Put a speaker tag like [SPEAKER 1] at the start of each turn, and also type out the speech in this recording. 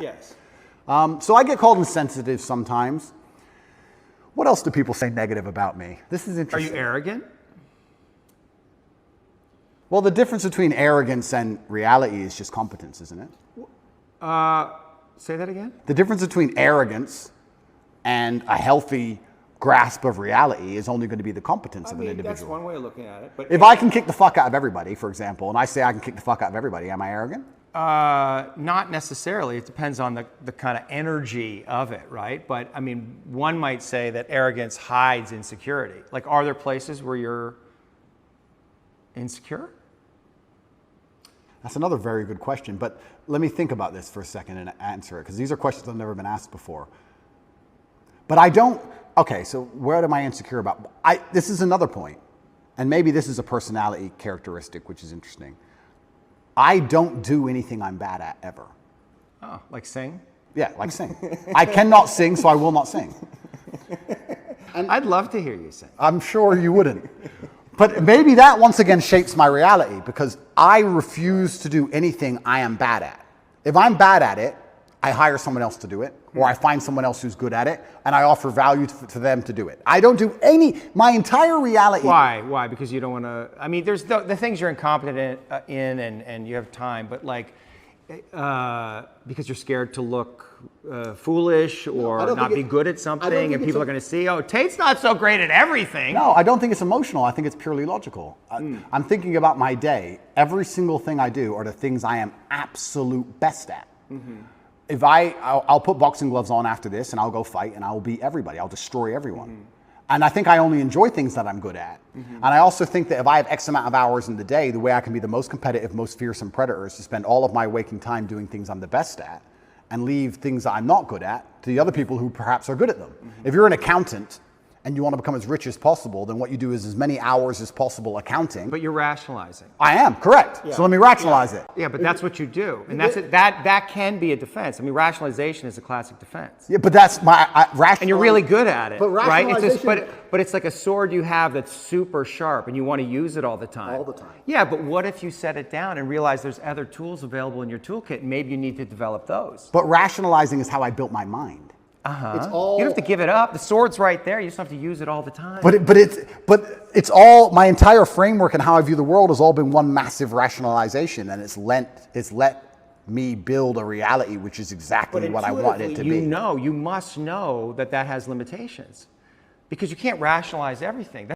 [SPEAKER 1] Yes.
[SPEAKER 2] So I get called insensitive sometimes. What else do people say negative about me? This is
[SPEAKER 1] Are
[SPEAKER 2] interesting.
[SPEAKER 1] you arrogant?
[SPEAKER 2] Well, the difference between arrogance and reality is just competence, isn't it?
[SPEAKER 1] Say that again?
[SPEAKER 2] The difference between arrogance and a healthy grasp of reality is only going to be the competence of an individual.
[SPEAKER 1] That's one way of looking at it. But
[SPEAKER 2] if I can kick the fuck out of everybody, for example, and I say I can kick the fuck out of everybody, am I arrogant?
[SPEAKER 1] Not necessarily. It depends on the kind of energy of it, right? But I mean, one might say that arrogance hides insecurity. Like, are there places where you're insecure?
[SPEAKER 2] That's another very good question, but let me think about this for a second and answer it, because these are questions I've never been asked before. But I don't, okay, so what am I insecure about? This is another point, and maybe this is a personality characteristic, which is interesting. I don't do anything I'm bad at, ever.
[SPEAKER 1] Oh, like sing?
[SPEAKER 2] Yeah, like sing. I cannot sing, so I will not sing.
[SPEAKER 1] And I'd love to hear you sing.
[SPEAKER 2] I'm sure you wouldn't. But maybe that once again shapes my reality, because I refuse to do anything I am bad at. If I'm bad at it, I hire someone else to do it, or I find someone else who's good at it, and I offer value to them to do it. I don't do my entire reality.
[SPEAKER 1] Why? Why? Because you don't want to, I mean, there's the things you're incompetent in and you have time, but like, because you're scared to look foolish or not be good at something, and people are going to see, oh, Tate's not so great at everything.
[SPEAKER 2] No, I don't think it's emotional. I think it's purely logical. I'm thinking about my day. Every single thing I do are the things I am absolute best at. If I'll put boxing gloves on after this and I'll go fight and I'll beat everybody. I'll destroy everyone. And I think I only enjoy things that I'm good at. And I also think that if I have X amount of hours in the day, the way I can be the most competitive, most fearsome predator is to spend all of my waking time doing things I'm the best at and leave things that I'm not good at to the other people who perhaps are good at them. If you're an accountant and you want to become as rich as possible, then what you do is as many hours as possible accounting.
[SPEAKER 1] But you're rationalizing.
[SPEAKER 2] I am, correct. Yeah. So let me rationalize it.
[SPEAKER 1] Yeah, but that's what you do. And that can be a defense. I mean, rationalization is a classic defense.
[SPEAKER 2] Yeah, but that's my
[SPEAKER 1] and you're really good at it,
[SPEAKER 2] but
[SPEAKER 1] right? But it's like a sword you have that's super sharp and you want to use it all the time.
[SPEAKER 2] All the time.
[SPEAKER 1] Yeah, but what if you set it down and realize there's other tools available in your toolkit and maybe you need to develop those?
[SPEAKER 2] But rationalizing is how I built my mind.
[SPEAKER 1] It's all, you don't have to give it up. The sword's right there. You just have to use it all the time.
[SPEAKER 2] But it's all, my entire framework and how I view the world has all been one massive rationalization, and it's let me build a reality which is exactly what I want it to be.
[SPEAKER 1] You must know that has limitations, because you can't rationalize everything.